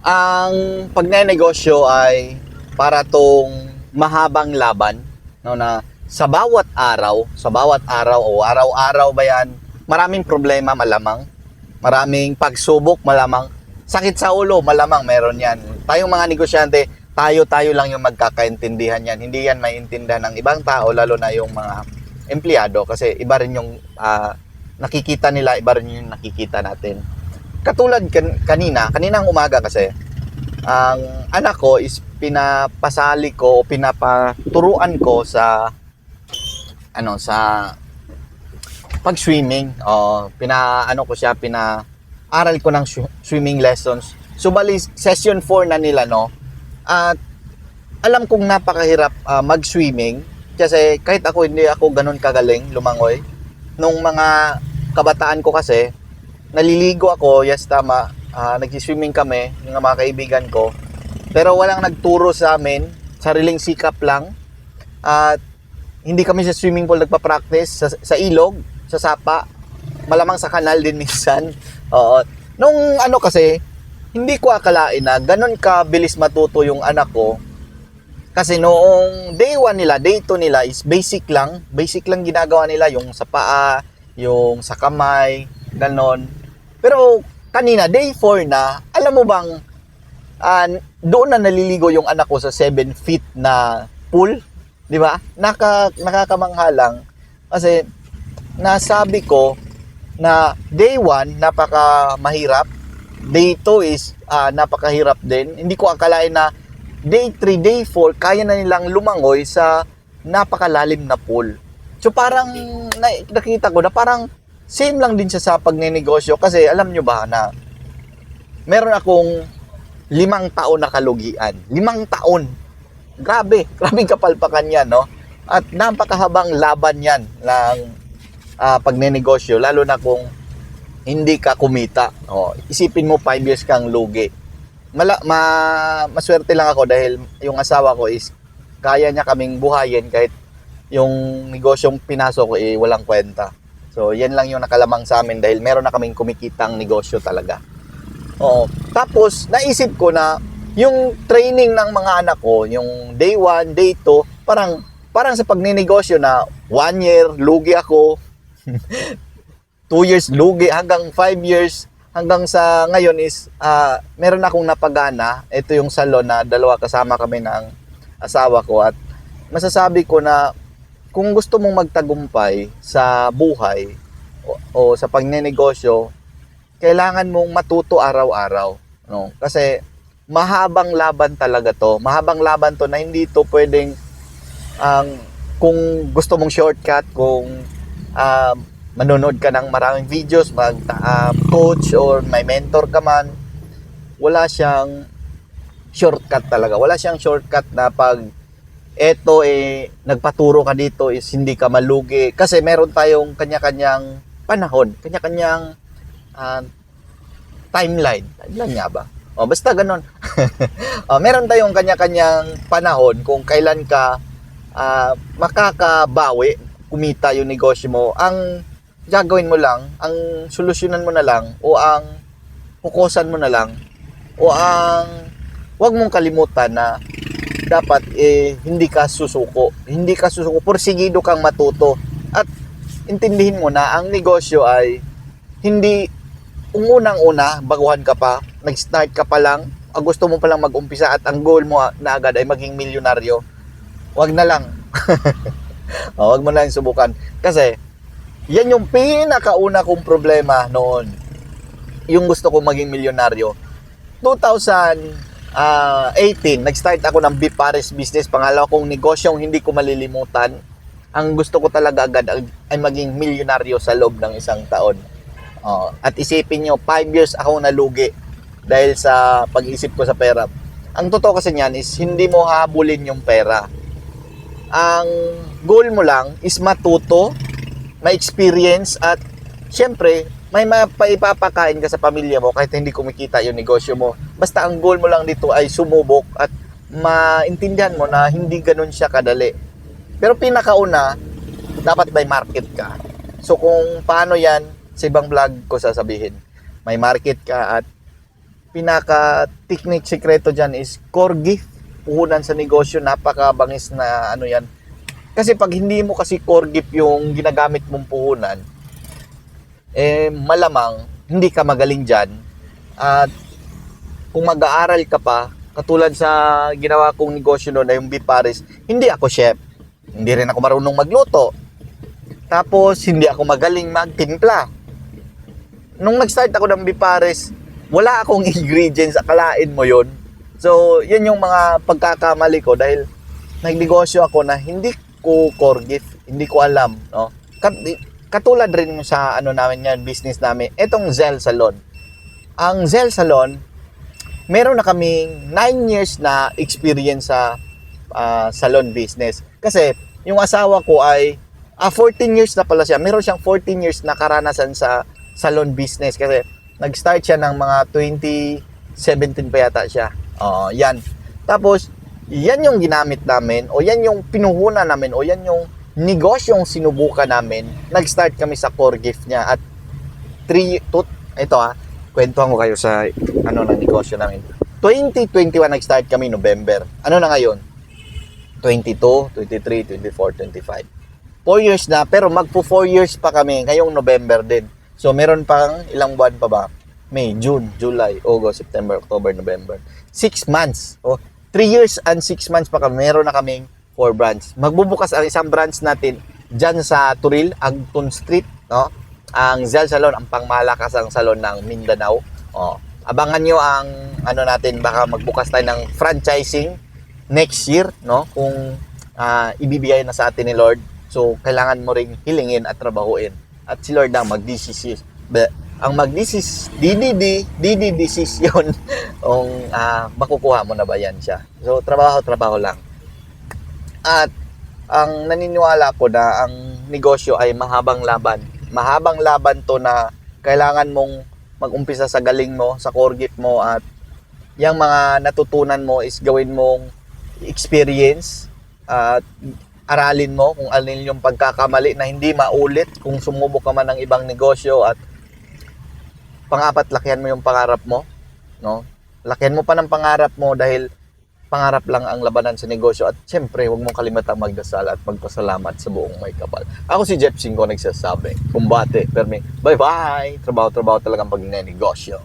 Ang pagnenegosyo ay para tong mahabang laban, no, na sa bawat araw o araw-araw ba yan, maraming problema malamang, maraming pagsubok malamang, sakit sa ulo malamang meron yan. Tayong mga negosyante, tayo-tayo lang yung magkakaintindihan yan. Hindi yan maintindihan ng ibang tao, lalo na yung mga empleyado, kasi iba rin yung nakikita nila, iba rin yung nakikita natin. Katulad kaninang umaga kasi, ang anak ko is pinapasali ko o pinapaturuan ko sa sa pag-swimming. Pinaano ko siya, pinaaral ko ng swimming lessons. So bali session 4 na nila, no. At alam kong napakahirap mag-swimming kasi kahit ako hindi ako ganun kagaling lumangoy. Nung mga kabataan ko kasi, naliligo ako, yes tama, nagsiswimming kami, yung mga kaibigan ko. Pero walang nagturo sa amin, sariling sikap lang. At hindi kami sa swimming pool nagpa-practice, sa ilog, sa sapa, malamang sa kanal din minsan. Oo. Nung kasi, hindi ko akalain na ganun kabilis matuto yung anak ko. Kasi noong day 1 nila, day 2 nila is basic lang ginagawa nila, yung sa paa, yung sa kamay, ganon. Pero kanina, day 4 na, alam mo bang, doon na naliligo yung anak ko sa 7 feet na pool, di ba? Nakakamangha lang. Kasi, nasabi ko na day 1, napaka mahirap. Day 2 is napakahirap din. Hindi ko akalain na day 3, day 4, kaya na nilang lumangoy sa napakalalim na pool. So parang nakita ko na parang same lang din siya sa pagnenegosyo, kasi alam nyo ba na meron akong 5 taon na kalugian. 5 taon. Grabe kapalpakan yan, no? At napakahabang laban yan ng pagnenegosyo, lalo na kung hindi ka kumita. Isipin mo 5 years kang lugi. Maswerte lang ako dahil yung asawa ko is kaya niya kaming buhayin kahit yung negosyong pinasok ko walang kwenta. So, yan lang yung nakalamang sa amin dahil meron na kaming kumikitang negosyo talaga. Oo. Tapos, naisip ko na yung training ng mga anak ko, yung day 1, day 2, parang sa pagninegosyo na 1 year, lugi ako. 2 years, lugi. Hanggang 5 years, hanggang sa ngayon is, meron akong napagana. Ito yung salon na dalawa kasama kami ng asawa ko. At masasabi ko na kung gusto mong magtagumpay sa buhay o sa pagnenegosyo, kailangan mong matuto araw-araw, no? Kasi mahabang laban talaga to. Mahabang laban to na hindi to pwedeng kung gusto mong shortcut, kung manonood ka ng maraming videos, coach or may mentor ka man, wala siyang shortcut talaga. Wala siyang shortcut na pag nagpaturo ka dito is hindi ka malugi. Kasi meron tayong kanya-kanyang panahon, kanya-kanyang timeline. Timeline nga ba? Basta ganun. Meron tayong kanya-kanyang panahon kung kailan ka makakabawi, kumita yung negosyo mo. Ang gagawin mo lang, ang solusyonan mo na lang, o ang pukusan mo na lang, o ang huwag mong kalimutan na dapat hindi ka susuko. Hindi ka susuko, porsigido kang matuto. At intindihin mo na ang negosyo ay hindi unang-una, baguhan ka pa, nag-start ka pa lang, gusto mo pa lang mag-umpisa at ang goal mo na agad ay maging milyonaryo. Huwag na lang. Huwag mo na lang subukan. Kasi yan yung pinakauna kong problema noon. Yung gusto kong maging milyonaryo. 2018, nag-start ako ng beef pares business. Pangalawa kong negosyong hindi ko malilimutan. Ang gusto ko talaga agad ay maging milyonaryo sa loob ng 1 taon. At isipin nyo, 5 years ako nalugi dahil sa pag-isip ko sa pera. Ang totoo kasi niyan is hindi mo hahabulin yung pera. Ang goal mo lang is matuto, ma-experience, at syempre, may maipapakain ka sa pamilya mo kahit hindi kumikita yung negosyo mo. Basta ang goal mo lang dito ay sumubok at maintindihan mo na hindi ganun siya kadali. Pero pinakauna, dapat may market ka. So kung paano yan, sa ibang vlog ko sasabihin. May market ka at pinaka-technique sekreto dyan is core gift. Puhunan sa negosyo, napakabangis na ano yan. Kasi pag hindi mo kasi core gift yung ginagamit mong puhunan, malamang hindi ka magaling dyan. At kung mag-aaral ka pa, katulad sa ginawa kong negosyo noon na yung beef pares, hindi ako chef. Hindi rin ako marunong magluto. Tapos, hindi ako magaling magtimpla. Nung nag-start ako ng beef pares, wala akong ingredients, akalain mo yon. So, yan yung mga pagkakamali ko dahil nagnegosyo ako na hindi ko core gift, hindi ko alam, no? Katulad rin sa ano namin yan, business namin, etong Zell Salon. Ang Zell Salon, meron na kaming 9 years na experience sa salon business. Kasi yung asawa ko ay 14 years na pala siya. Meron siyang 14 years na karanasan sa salon business kasi nag-start siya ng mga 2017 pa yata siya. Yan. Tapos, yan yung ginamit namin o yan yung pinuhunan namin o yan yung negosyong sinubukan namin. Nag-start kami sa core gift niya at kwentuhan ko kayo sa ano ng negosyo namin. 2021 nag-start kami November. Ano na ngayon? 22, 23, 24, 25. 4 years na pero magpo 4 years pa kami ngayong November din. So meron pang ilang buwan pa ba? May, June, July, August, September, October, November. 6 months. 3 years and 6 months pa kami. Meron na kaming 4 branch. Magbubukas ang isang branch natin dyan sa Turil, Agton Street, no? Ang Zell Salon, ang pangmalakasang salon ng Mindanao. Abangan nyo ang ano natin, baka magbukas tayo ng franchising next year, no? Kung ibibigay na sa atin ni Lord. So, kailangan mo ring hilingin at trabahuin. At si Lord ang ang magdidesisyon kung makukuha mo na ba yan siya. So, trabaho lang. At ang naniniwala ko na ang negosyo ay mahabang laban. Mahabang laban to na kailangan mong mag-umpisa sa galing mo, sa core gift mo at yung mga natutunan mo is gawin mong experience at aralin mo kung alin yung pagkakamali na hindi maulit kung sumubok ka man ng ibang negosyo at pang-apat, lakihan mo yung pangarap mo, no? Lakihan mo pa ng pangarap mo dahil pangarap lang ang labanan sa negosyo at syempre, huwag mong kalimatang magdasal at magpasalamat sa buong may kapal. Ako si Jeff Singko nagsasabi, kumbate, permi, bye-bye! Trabaho-trabaho talagang pag negosyo.